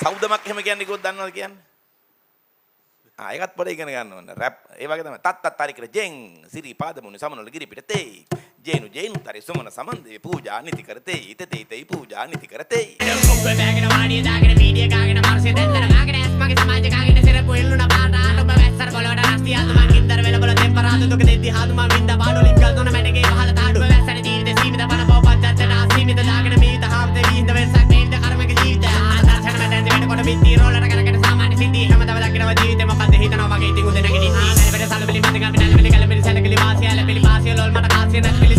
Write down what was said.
සෞදමක් එහෙම කියන්නේ කිව්වොත් දන්නවද කියන්නේ? ඒකත් පොඩ ඉගෙන ගන්න ඕන. රැප් ඒ වගේ තමයි. තත් පරිකර ජෙන් සිරි පාදමුණු සමනල ගිරි පිටතේ. ජේනු ජේනු තරි සුමන සමන්දේ පූජා නිති කරතේ. ඉතතේ පූජා නිති කරතේ. කොබ්බේ බෑගෙන වාඩිය දාගෙන මීඩියා කාගෙන මාර්සිය දෙන්නර කාගෙන ඇස් මගේ සමාජ කාගෙන සිරපු ඉල්ලුණ පාරාට ඔබ වැස්සර පොළොට රස්තිය අතුමන් කින්දර වෙලබල දෙපරාදු දුක දෙද්දි හාදුමා වින්ද බාඩු ලින්කල් දොන මැඩගේ පහල තාඩු වැස්සර ජීවිත සීමිත බන පොපත්තට ආසීමිත දාගෙන මීත හාප්ද විහිඳ වෙනසක් මේද කර්මක ජීවිත ආදර්ශන මැදෙන් දෙවට කොට බිත්ති රෝලර කරගෙන සාමාන්‍ය සිද්ධි හැමදම දකින්නව ජීවිතේ මොකද්ද හිතනවා වගේ ඉතින් උදේ නැගිටින්න. නැලපෙට සල්ලපිලි මන්ද ගන්න නැලපෙලි කලපෙලි සැලකලි වාසිය ඇලපෙලි වාසිය ලොල් මට කාසිය නැලපෙලි